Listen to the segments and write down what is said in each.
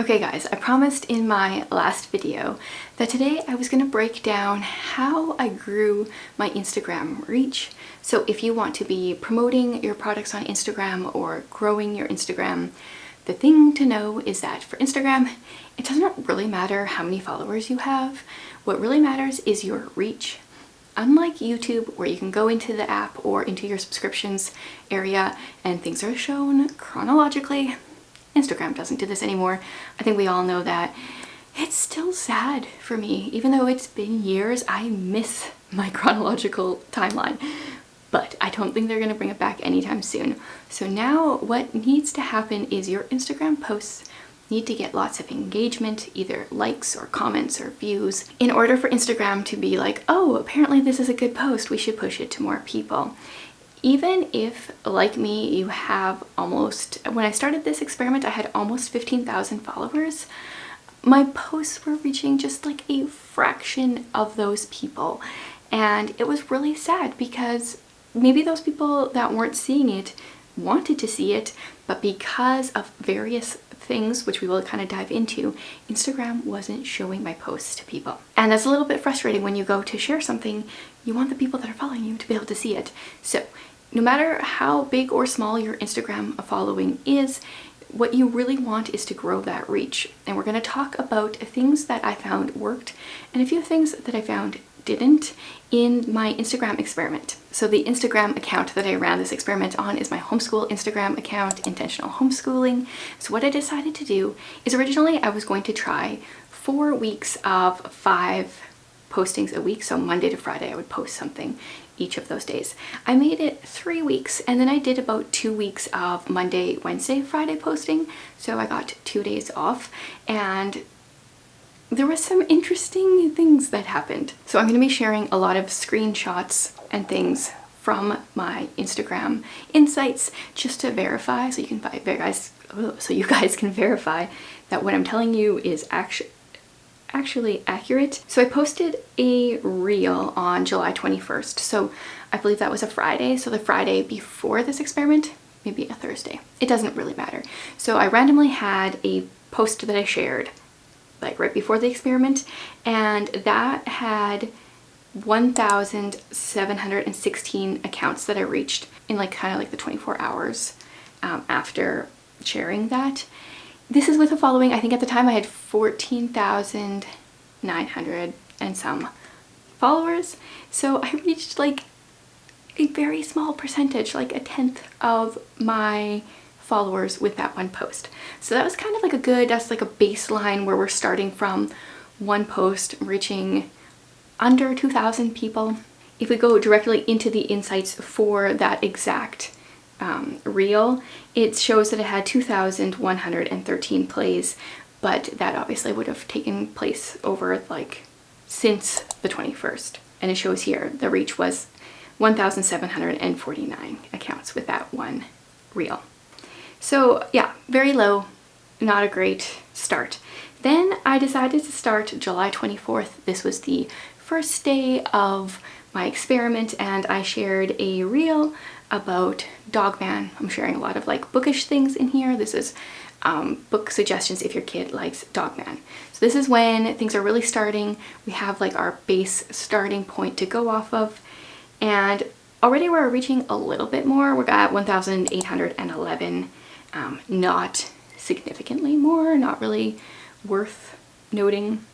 Okay guys, I promised in my last video that today I was going to break down how I grew my Instagram reach. So if you want to be promoting your products on Instagram or growing your Instagram, the thing to know is that for Instagram, it doesn't really matter how many followers you have. What really matters is your reach. Unlike YouTube, where you can go into the app or into your subscriptions area and things are shown chronologically, Instagram doesn't do this anymore. I think we all know that. It's still sad for me. Even though it's been years, I miss my chronological timeline. But I don't think they're going to bring it back anytime soon. So now what needs to happen is your Instagram posts need to get lots of engagement, either likes or comments or views, in order for Instagram to be like, oh, apparently this is a good post, we should push it to more people. Even if, like me, you have almost, when I started this experiment, I had almost 15,000 followers. My posts were reaching just like a fraction of those people. And it was really sad because maybe those people that weren't seeing it wanted to see it, but because of various things, which we will kind of dive into, Instagram wasn't showing my posts to people. And that's a little bit frustrating when you go to share something, you want the people that are following you to be able to see it. So no matter how big or small your Instagram following is, what you really want is to grow that reach. And we're going to talk about things that I found worked and a few things that I found didn't in my Instagram experiment. So the Instagram account that I ran this experiment on is my homeschool Instagram account, Intentional Homeschooling. So what I decided to do is originally I was going to try 4 weeks of 5 postings a week. So Monday to Friday I would post something each of those days. I made it 3 weeks, and then I did about 2 weeks of Monday, Wednesday, Friday posting. So I got 2 days off, and there were some interesting things that happened. So I'm going to be sharing a lot of screenshots and things from my Instagram insights just to verify, so you guys can verify that what I'm telling you is actually accurate. So I posted a reel on July 21st. So I believe that was a Friday. So the Friday before this experiment, maybe a Thursday. It doesn't really matter. So I randomly had a post that I shared like right before the experiment, and that had 1,716 accounts that I reached in like kind of like the 24 hours after sharing that. This is with a following, I think at the time I had 14,900 and some followers. So I reached like a very small percentage, like a 1/10 of my followers with that one post. So that was kind of like that's like a baseline where we're starting from one post reaching under 2,000 people. If we go directly into the insights for that exact reel, it shows that it had 2,113 plays, but that obviously would have taken place over like since the 21st. And it shows here the reach was 1,749 accounts with that one reel. So yeah, very low, not a great start. Then I decided to start July 24th. This was the first day of my experiment, and I shared a reel about Dogman. I'm sharing a lot of like bookish things in here. This is book suggestions if your kid likes Dogman. So this is when things are really starting. We have like our base starting point to go off of, and already we're reaching a little bit more. We're at 1,811. Not significantly more, not really worth noting.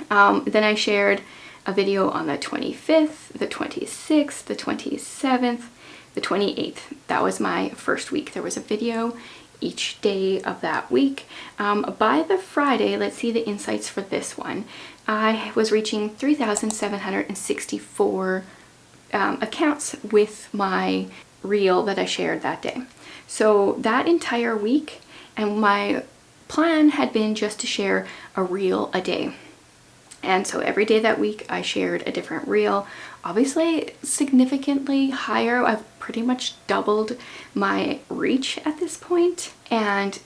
Then I shared a video on the 25th, the 26th, the 27th, the 28th. That was my first week. There was a video each day of that week. By the Friday, let's see the insights for this one. I was reaching 3,764 accounts with my reel that I shared that day. So that entire week, and my plan had been just to share a reel a day. And so every day that week I shared a different reel, obviously significantly higher. I've pretty much doubled my reach at this point, and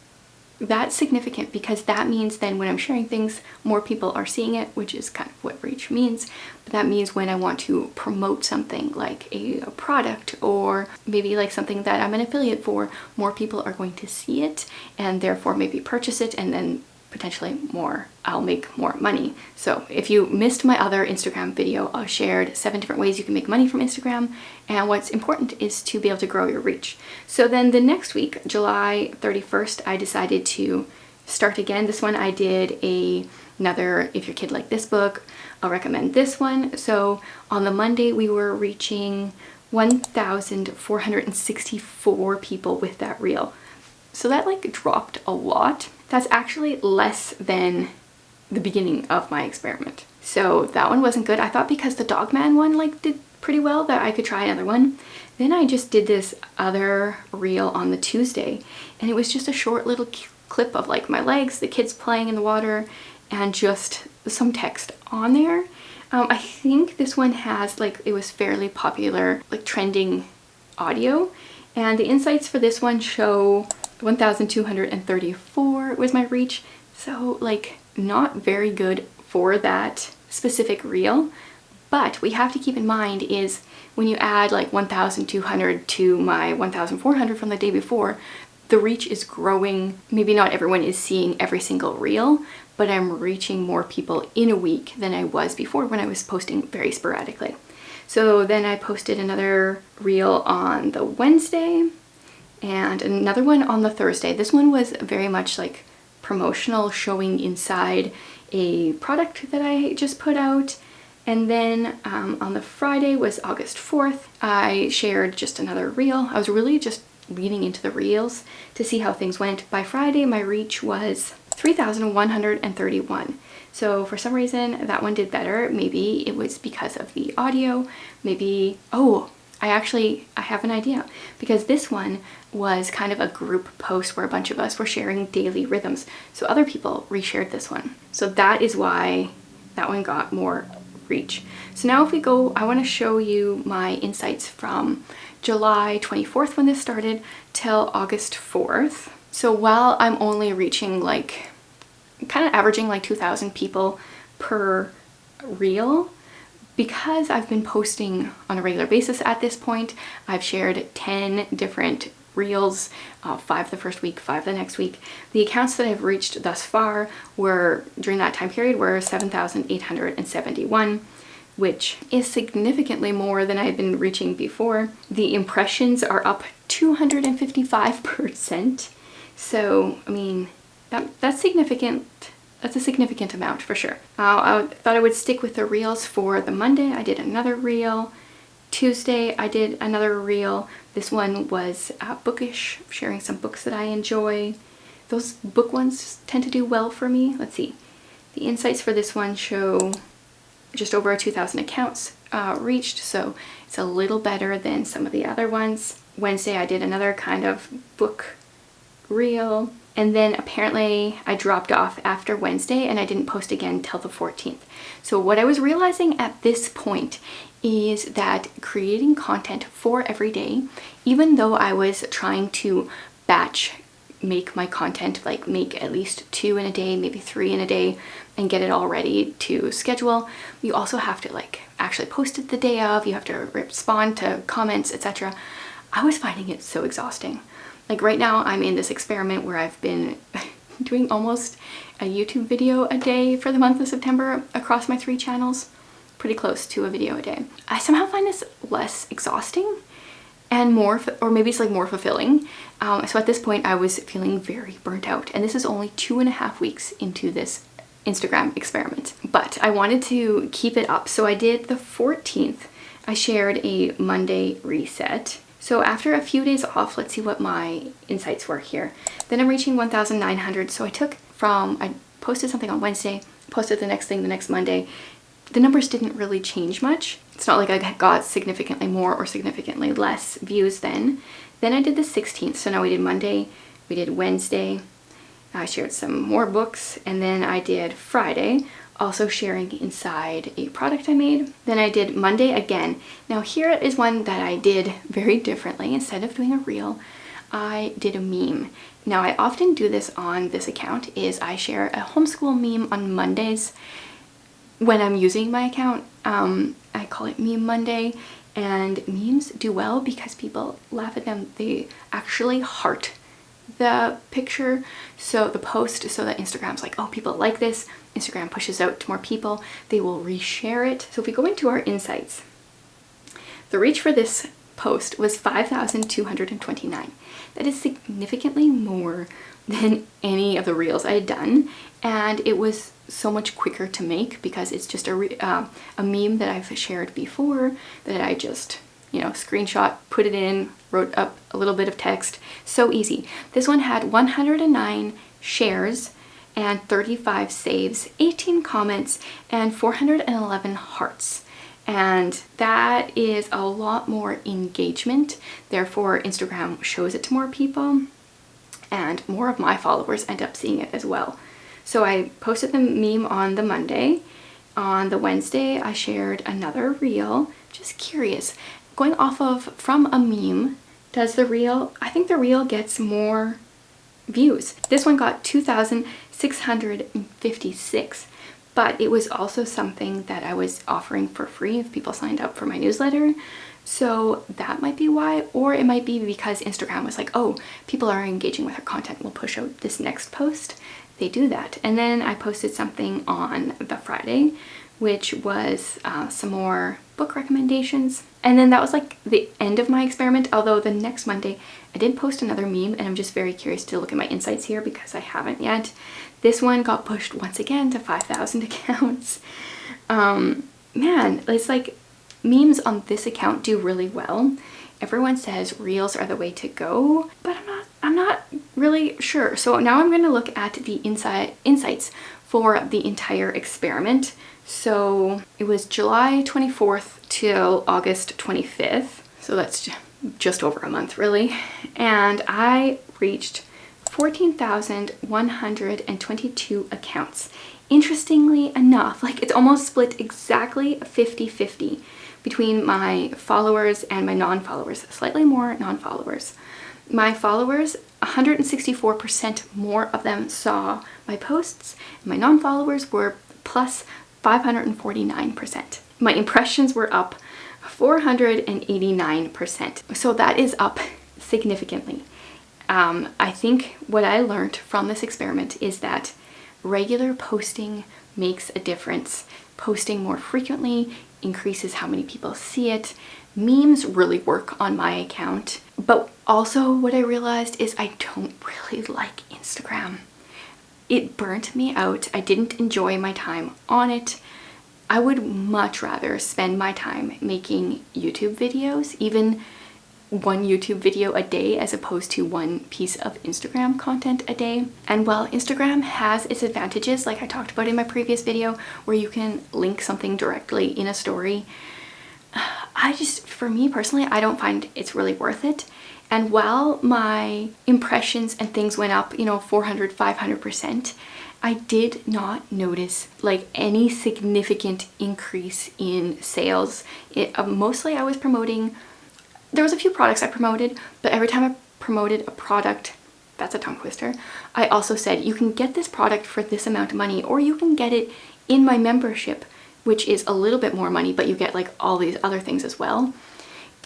that's significant because that means then when I'm sharing things, more people are seeing it, which is kind of what reach means. But that means when I want to promote something like a product or maybe like something that I'm an affiliate for, more people are going to see it and therefore maybe purchase it, and then potentially more, I'll make more money. So if you missed my other Instagram video, I shared 7 different ways you can make money from Instagram, and what's important is to be able to grow your reach. So then the next week, July 31st, I decided to start again. This one I did another If Your Kid Liked This Book, I'll recommend this one. So on the Monday we were reaching 1,464 people with that reel. So that like dropped a lot. That's actually less than the beginning of my experiment. So that one wasn't good. I thought because the Dogman one like did pretty well that I could try another one. Then I just did this other reel on the Tuesday, and it was just a short little clip of like my legs, the kids playing in the water, and just some text on there. I think this one has like, it was fairly popular, like trending audio, and the insights for this one show 1,234 was my reach. So like not very good for that specific reel. But what you have to keep in mind is when you add like 1,200 to my 1,400 from the day before, the reach is growing. Maybe not everyone is seeing every single reel, but I'm reaching more people in a week than I was before when I was posting very sporadically. So then I posted another reel on the Wednesday and another one on the Thursday. This one was very much like promotional, showing inside a product that I just put out. And then on the Friday was August 4th, I shared just another reel. I was really just leaning into the reels to see how things went. By Friday, my reach was 3,131. So for some reason that one did better. Maybe it was because of the audio, maybe, oh, I have an idea, because this one was kind of a group post where a bunch of us were sharing daily rhythms. So other people reshared this one. So that is why that one got more reach. So now if we go, I want to show you my insights from July 24th when this started till August 4th. So while I'm only reaching like, kind of averaging like 2,000 people per reel, because I've been posting on a regular basis at this point, I've shared 10 different reels, 5 the first week, 5 the next week. The accounts that I've reached thus far were, during that time period, were 7,871, which is significantly more than I've been reaching before. The impressions are up 255%. So, I mean, that's significant. That's a significant amount for sure. I thought I would stick with the reels for the Monday. I did another reel. Tuesday, I did another reel. This one was bookish, sharing some books that I enjoy. Those book ones tend to do well for me. Let's see. The insights for this one show just over 2,000 accounts reached, so it's a little better than some of the other ones. Wednesday, I did another kind of book reel. And then apparently I dropped off after Wednesday and I didn't post again till the 14th. So what I was realizing at this point is that creating content for every day, even though I was trying to batch make my content, like make at least 2 in a day, maybe 3 in a day, and get it all ready to schedule, you also have to like actually post it the day of, you have to respond to comments, etc. I was finding it so exhausting. Like right now I'm in this experiment where I've been doing almost a YouTube video a day for the month of September across my 3 channels, pretty close to a video a day. I somehow find this less exhausting and more, or maybe it's like more fulfilling. So at this point I was feeling very burnt out, and this is only 2.5 weeks into this Instagram experiment. But I wanted to keep it up, so I did the 14th. I shared a Monday reset. So after a few days off, let's see what my insights were here. Then I'm reaching 1,900. So I posted something on Wednesday, posted the next thing the next Monday. The numbers didn't really change much. It's not like I got significantly more or significantly less views then. Then I did the 16th. So now we did Monday, we did Wednesday. I shared some more books, and then I did Friday, also sharing inside a product I made. Then I did Monday again. Now here is one that I did very differently. Instead of doing a reel, I did a meme. Now I often do this on this account, is I share a homeschool meme on Mondays when I'm using my account. I call it Meme Monday, and memes do well because people laugh at them. They actually heart the picture, so the post, so that Instagram's like, oh, people like this, Instagram pushes out to more people, they will reshare it. So if we go into our insights, the reach for this post was 5,229. That is significantly more than any of the reels I had done, and it was so much quicker to make because it's just a meme that I've shared before that I just, screenshot, put it in, wrote up a little bit of text. So easy. This one had 109 shares and 35 saves, 18 comments, and 411 hearts. And that is a lot more engagement. Therefore, Instagram shows it to more people, and more of my followers end up seeing it as well. So I posted the meme on the Monday. On the Wednesday, I shared another reel. Just curious, going off of from a meme, does the reel, I think the reel gets more views. This one got 2,656, but it was also something that I was offering for free if people signed up for my newsletter. So that might be why, or it might be because Instagram was like, oh, people are engaging with our content, we'll push out this next post. They do that. And then I posted something on the Friday, which was some more book recommendations. And then that was like the end of my experiment, although the next Monday I did post another meme, and I'm just very curious to look at my insights here because I haven't yet. This one got pushed once again to 5,000 accounts. Man, it's like memes on this account do really well. Everyone says reels are the way to go, but I'm not really sure. So now I'm going to look at the insights for the entire experiment. So it was July 24th till August 25th. So that's just over a month really. And I reached 14,122 accounts. Interestingly enough, like it's almost split exactly 50-50 between my followers and my non-followers, slightly more non-followers. My followers, 164% more of them saw my posts, and my non-followers were plus 549%. My impressions were up 489%. So that is up significantly. I think what I learned from this experiment is that regular posting makes a difference. Posting more frequently increases how many people see it. Memes really work on my account. But also what I realized is I don't really like Instagram. It burnt me out. I didn't enjoy my time on it. I would much rather spend my time making YouTube videos, even one YouTube video a day as opposed to one piece of Instagram content a day. And while Instagram has its advantages, like I talked about in my previous video, where you can link something directly in a story, for me personally, I don't find it's really worth it. And while my impressions and things went up, 400, 500%, I did not notice like any significant increase in sales. Mostly I was promoting, there was a few products I promoted, but every time I promoted a product, that's a tongue twister, I also said, you can get this product for this amount of money, or you can get it in my membership, which is a little bit more money, but you get like all these other things as well.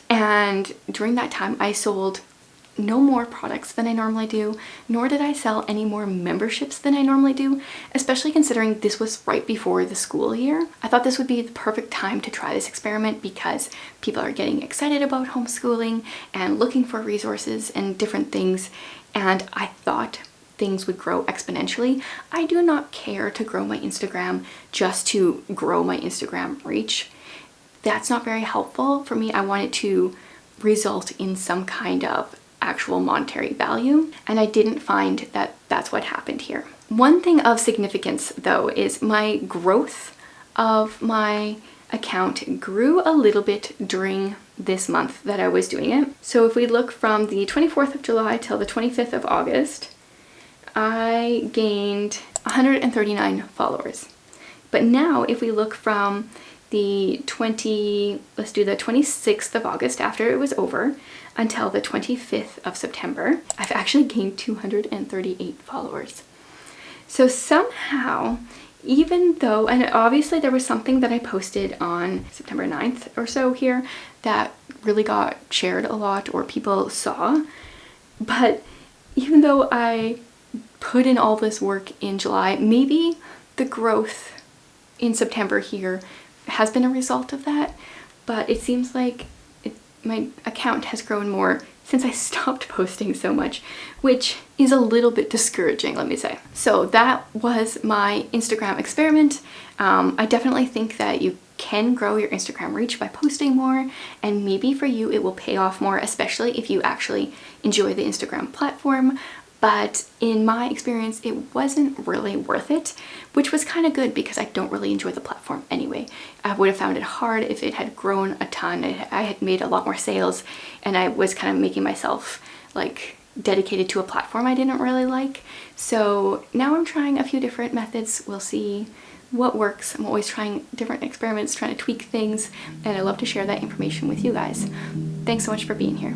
And during that time, I sold no more products than I normally do, nor did I sell any more memberships than I normally do, especially considering this was right before the school year. I thought this would be the perfect time to try this experiment because people are getting excited about homeschooling and looking for resources and different things, and I thought things would grow exponentially. I do not care to grow my Instagram just to grow my Instagram reach. That's not very helpful for me. I want it to result in some kind of actual monetary value, and I didn't find that that's what happened here. One thing of significance though is my growth of my account grew a little bit during this month that I was doing it. So if we look from the 24th of July till the 25th of August, I gained 139 followers. But now if we look from the 26th of August, after it was over, until the 25th of September, I've actually gained 238 followers. So somehow, even though, and obviously there was something that I posted on September 9th or so here that really got shared a lot or people saw, but even though I put in all this work in July, maybe the growth in September here has been a result of that, but it seems like my account has grown more since I stopped posting so much, which is a little bit discouraging, let me say. So that was my Instagram experiment. I definitely think that you can grow your Instagram reach by posting more, and maybe for you it will pay off more, especially if you actually enjoy the Instagram platform. But in my experience, it wasn't really worth it, which was kind of good because I don't really enjoy the platform anyway. I would have found it hard if it had grown a ton. I had made a lot more sales, and I was kind of making myself like dedicated to a platform I didn't really like. So now I'm trying a few different methods. We'll see what works. I'm always trying different experiments, trying to tweak things, and I love to share that information with you guys. Thanks so much for being here.